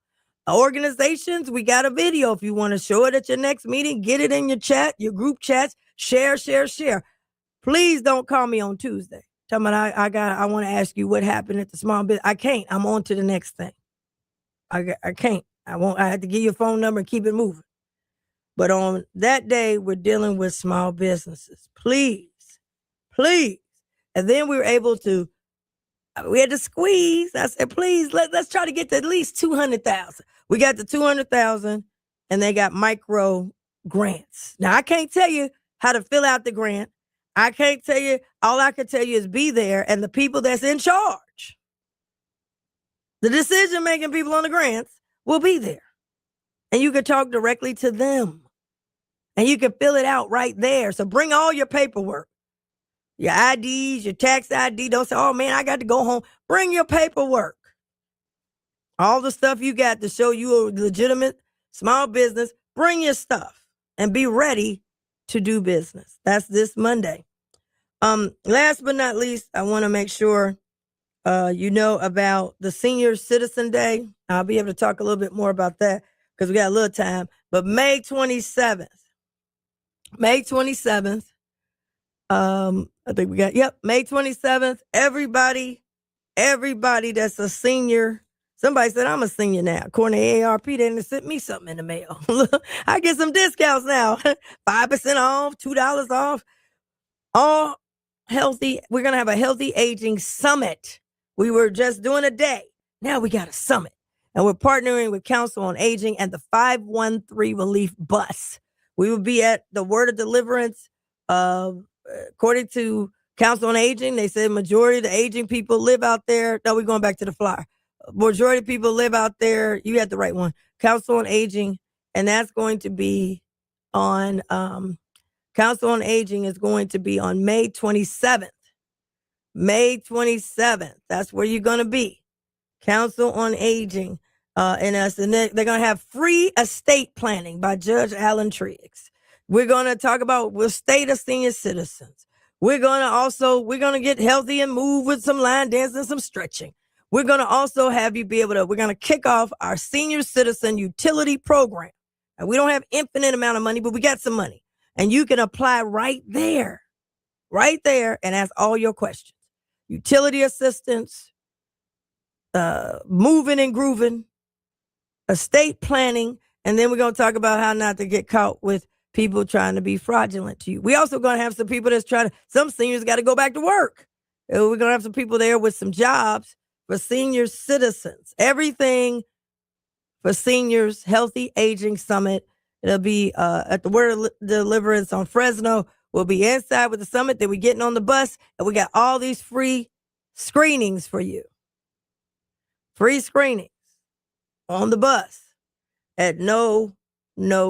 Organizations, we got a video. If you want to show it at your next meeting, get it in your chat, your group chats, share. Please don't call me on Tuesday. Tell me I want to ask you what happened at the small business. I can't. I'm on to the next thing. I can't. I have to give you a phone number and keep it moving. But on that day, we're dealing with small businesses. Please. And then we were able to, we had to squeeze. I said, please, let's try to get to at least 200,000. We got to 200,000 and they got micro grants. Now, I can't tell you how to fill out the grant. I can't tell you, all I can tell you is be there and the people that's in charge. The decision-making people on the grants will be there. And you can talk directly to them. And you can fill it out right there. So bring all your paperwork. Your IDs, your tax ID. Don't say, oh, man, I got to go home. Bring your paperwork. All the stuff you got to show you a legitimate small business. Bring your stuff and be ready to do business. That's this Monday. Last but not least, I want to make sure you know about the Senior Citizen Day. I'll be able to talk a little bit more about that because we got a little time. But May 27th. May 27th. I think we got, May 27th. Everybody that's a senior. Somebody said I'm a senior now. According to AARP, they didn't sent me something in the mail. I get some discounts now. 5% off, $2 off. All healthy. We're going to have a healthy aging summit. We were just doing a day. Now we got a summit. And we're partnering with Council on Aging and the 513 Relief Bus. We will be at the Word of Deliverance. According to Council on Aging, they said majority of the aging people live out there. No, we're going back to the flyer. Majority of people live out there. You had the right one. Council on Aging. And that's going to be on, Council on Aging is going to be on May 27th. May 27th. That's where you're going to be. Council on Aging. And they're going to have free estate planning by Judge Alan Triggs. We're going to talk about the state of senior citizens. We're going to get healthy and move with some line dance and some stretching. We're going to also have you we're going to kick off our senior citizen utility program. And we don't have infinite amount of money, but we got some money. And you can apply right there, and ask all your questions. Utility assistance, moving and grooving, estate planning, and then we're going to talk about how not to get caught with people trying to be fraudulent to you. We also going to have some people some seniors got to go back to work. We're going to have some people there with some jobs for senior citizens. Everything for seniors, Healthy Aging Summit. It'll be at the Word of Deliverance on Fresno. We'll be inside with the summit. Then we're getting on the bus, and we got all these free screenings for you. Free screenings on the bus at no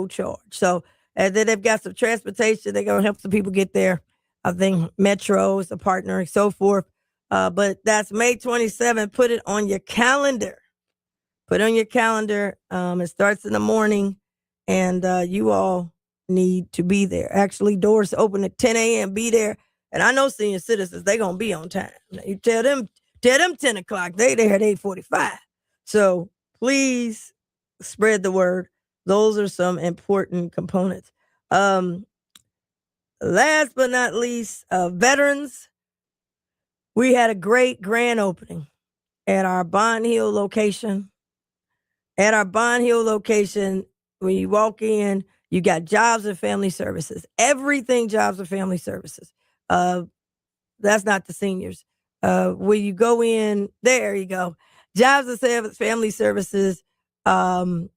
charge. So, and then they've got some transportation. They're going to help some people get there. I think Metro is a partner and so forth. But that's May 27th. Put it on your calendar. Put it on your calendar. It starts in the morning, and you all need to be there. Actually, doors open at 10 a.m. Be there. And I know senior citizens, they're going to be on time. Now, you tell them 10 o'clock, they there at 8:45. So please spread the word. Those are some important components. Last but not least, veterans. We had a great grand opening at our Bond Hill location. At our Bond Hill location, when you walk in, you got Jobs and Family Services. Everything Jobs and Family Services. That's not the seniors. When you go in, there you go. Jobs and Family Services. And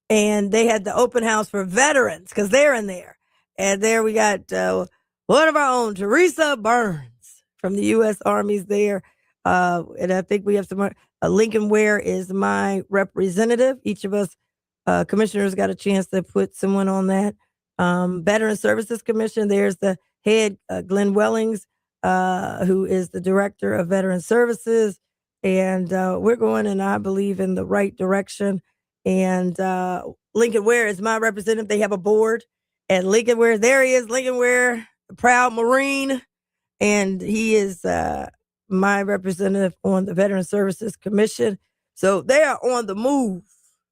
they had the open house for veterans because they're in there. And there we got one of our own, Teresa Burns from the U.S. Army's there. And I think we have some Lincoln Ware is my representative. Each of us commissioners got a chance to put someone on that. Veteran Services Commission, there's the head, Glenn Wellings, who is the director of Veteran Services. And we're going, and I believe, in the right direction. And Lincoln Ware is my representative. They have a board. And Lincoln Ware, there he is, Lincoln Ware, a proud Marine. And he is my representative on the Veteran Services Commission. So they are on the move.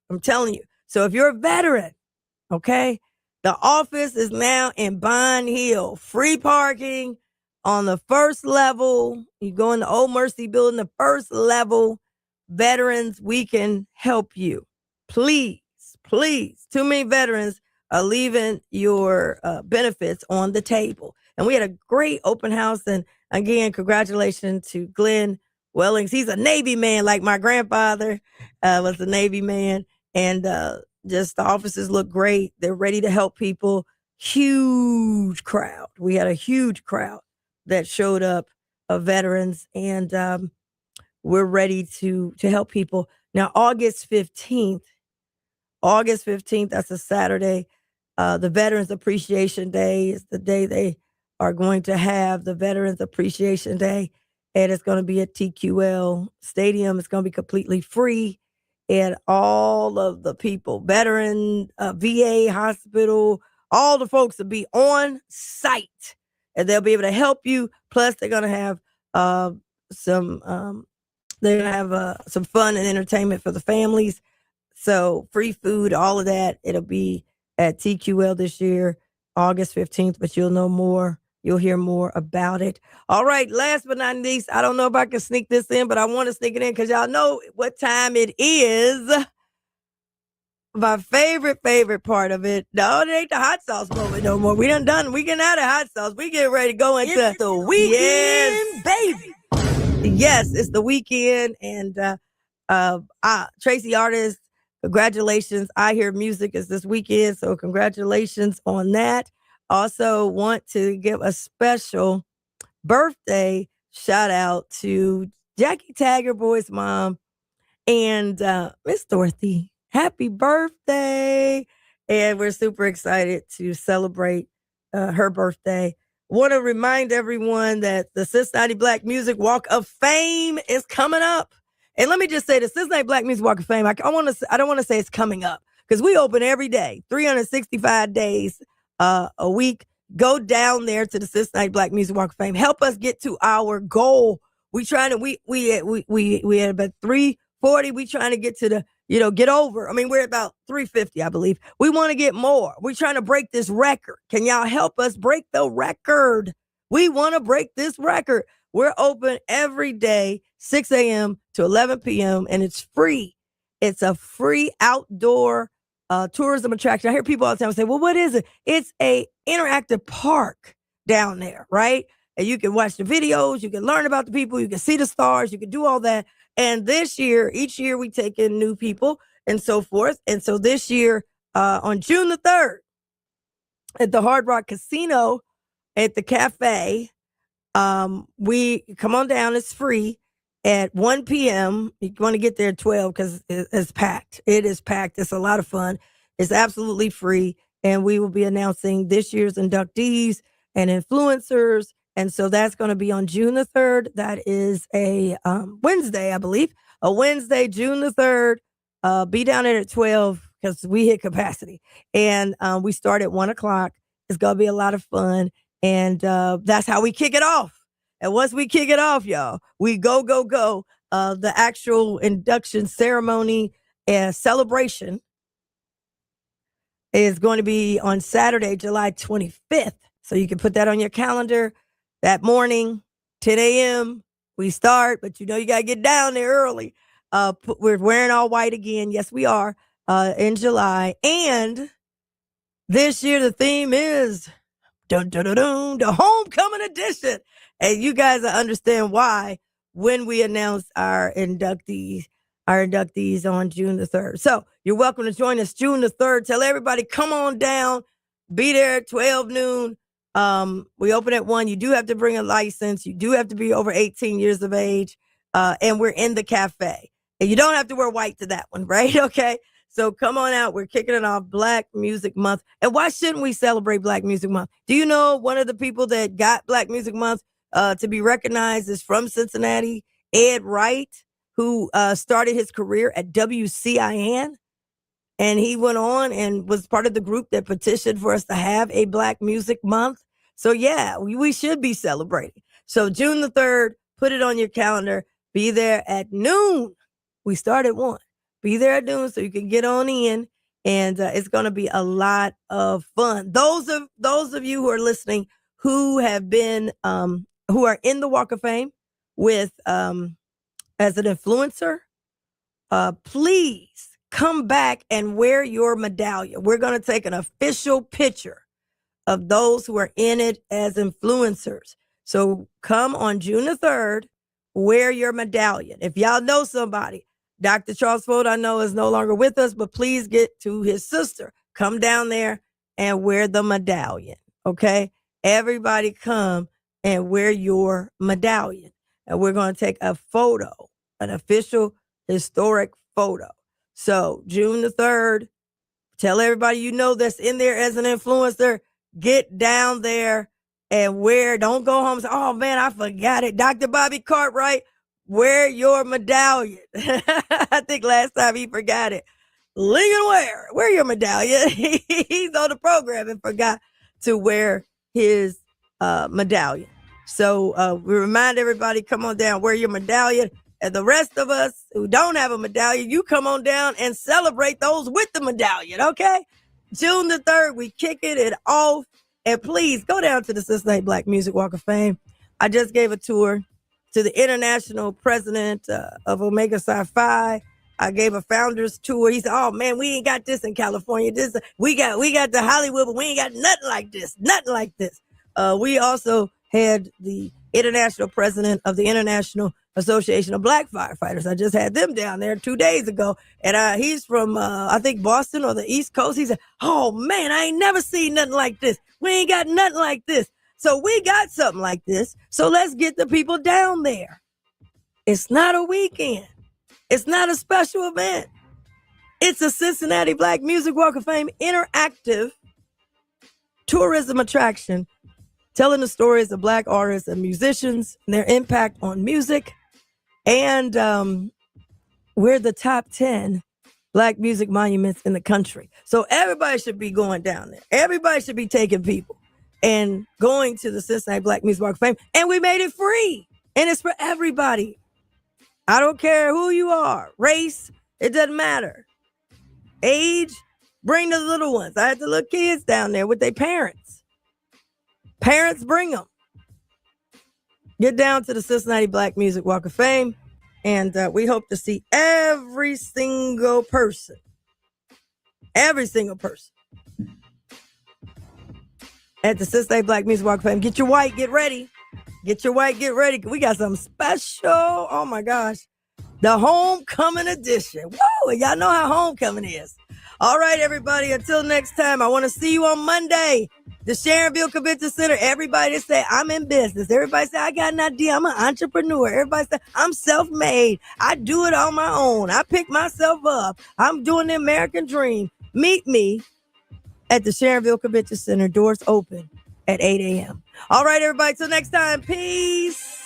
I'm telling you. So if you're a veteran, okay, the office is now in Bond Hill. Free parking on the first level. You go in the Old Mercy building, the first level. Veterans, we can help you. Please, please. Too many veterans are leaving your benefits on the table. And we had a great open house. And again, congratulations to Glenn Wellings. He's a Navy man, like my grandfather was a Navy man. And just the offices look great. They're ready to help people. Huge crowd. We had a huge crowd that showed up of veterans. And we're ready to help people. Now, August 15th, that's a Saturday. The Veterans Appreciation Day is the day they are going to have the Veterans Appreciation Day. And it's going to be at TQL Stadium. It's going to be completely free. And all of the people, veteran, VA, hospital, all the folks will be on site. And they'll be able to help you. Plus, they're going to have some fun and entertainment for the families. So free food, all of that. It'll be at TQL this year, August 15th, but you'll know more. You'll hear more about it. All right, last but not least, I don't know if I can sneak this in, but I want to sneak it in because y'all know what time it is. My favorite part of it. No, it ain't the hot sauce moment no more. We getting out of hot sauce. We getting ready to go into the weekend, baby. Yes, it's the weekend. And Tracy Artist, congratulations. I Hear Music is this weekend, so congratulations on that. Also want to give a special birthday shout out to Jackie Taggerboy's mom and Miss Dorothy. Happy birthday. And we're super excited to celebrate her birthday. Want to remind everyone that the Cincinnati Black Music Walk of Fame is coming up. And let me just say the Cincinnati Black Music Walk of Fame, I don't want to say it's coming up because we open every day, 365 days a week. Go down there to the Cincinnati Black Music Walk of Fame. Help us get to our goal. We had about 340. We trying to get to the, get over. I mean, we're about 350, I believe. We want to get more. We're trying to break this record. Can y'all help us break the record? We want to break this record. We're open every day, 6 a.m. to 11 p.m., and it's free. It's a free outdoor tourism attraction. I hear people all the time say, well, what is it? It's a interactive park down there, right? And you can watch the videos, you can learn about the people, you can see the stars, you can do all that. And this year, each year we take in new people and so forth. And so this year, on June the 3rd, at the Hard Rock Casino at the cafe, we come on down, it's free. At 1 p.m., you want to get there at 12 because it's packed. It is packed. It's a lot of fun. It's absolutely free. And we will be announcing this year's inductees. and influencers. And so that's going to be on June the 3rd. That is a Wednesday, I believe. A Wednesday, June the 3rd. Be down there at 12 because we hit capacity. And we start at 1 o'clock. It's going to be a lot of fun. And that's how we kick it off. And once we kick it off, y'all, we go. The actual induction ceremony and celebration is going to be on Saturday, July 25th. So you can put that on your calendar. That morning, 10 a.m., we start, but you know you got to get down there early. We're wearing all white again. Yes, we are, in July. And this year, the theme is the homecoming edition. And you guys understand why when we announce our inductees on June the 3rd. So you're welcome to join us June the 3rd. Tell everybody, come on down. Be there at 12 noon. We open at 1. You do have to bring a license. You do have to be over 18 years of age. And we're in the cafe. And you don't have to wear white to that one, right? Okay. So come on out. We're kicking it off Black Music Month. And why shouldn't we celebrate Black Music Month? Do you know one of the people that got Black Music Month to be recognized is from Cincinnati, Ed Wright, who started his career at WCIN. And he went on and was part of the group that petitioned for us to have a Black Music Month. So, yeah, we should be celebrating. So June the 3rd, put it on your calendar. Be there at noon. We start at 1. Be there at noon so you can get on in. And it's going to be a lot of fun. Those of you who are listening who have been, who are in the Walk of Fame with, as an influencer, please come back and wear your medallion. We're going to take an official picture of those who are in it as influencers. So come on June the 3rd, wear your medallion. If y'all know somebody, Dr. Charles Ford, I know, is no longer with us, but please get to his sister. Come down there and wear the medallion, okay? Everybody come and wear your medallion. And we're going to take a photo, an official historic photo. So June the 3rd, tell everybody you know that's in there as an influencer, get down there and wear, don't go home and say, oh man, I forgot it. Dr. Bobby Cartwright, wear your medallion. I think last time he forgot it. Lincoln wear your medallion. He's on the program and forgot to wear his medallion. So we remind everybody, come on down, wear your medallion. And the rest of us who don't have a medallion, you come on down and celebrate those with the medallion, okay? June the 3rd, we kicking it off. And please go down to the Cincinnati Black Music Walk of Fame. I just gave a tour to the international president of Omega Psi Phi. I gave a founder's tour. He said, oh man, we ain't got this in California. We got the Hollywood, but we ain't got nothing like this. We also had the international president of the International Association of Black Firefighters. I just had them down there 2 days ago. And he's from, I think, Boston or the East Coast. He said, oh, man, I ain't never seen nothing like this. We ain't got nothing like this. So we got something like this. So let's get the people down there. It's not a weekend. It's not a special event. It's a Cincinnati Black Music Walk of Fame interactive tourism attraction telling the stories of Black artists and musicians and their impact on music. And we're the top 10 Black music monuments in the country. So everybody should be going down there. Everybody should be taking people and going to the Cincinnati Black Music Walk of Fame. And we made it free. And it's for everybody. I don't care who you are. Race, it doesn't matter. Age, bring the little ones. I had the little kids down there with their parents. Parents, bring them. Get down to the Cincinnati Black Music Walk of Fame, and we hope to see every single person at the Cincinnati Black Music Walk of Fame. Get your white, get ready. Get your white, get ready. We got something special. Oh my gosh. The homecoming edition. Woo! Y'all know how homecoming is. All right, everybody. Until next time, I want to see you on Monday. The Sharonville Convention Center. Everybody say, I'm in business. Everybody say, I got an idea. I'm an entrepreneur. Everybody say, I'm self-made. I do it on my own. I pick myself up. I'm doing the American dream. Meet me at the Sharonville Convention Center. Doors open at 8 a.m. All right, everybody. Till next time. Peace.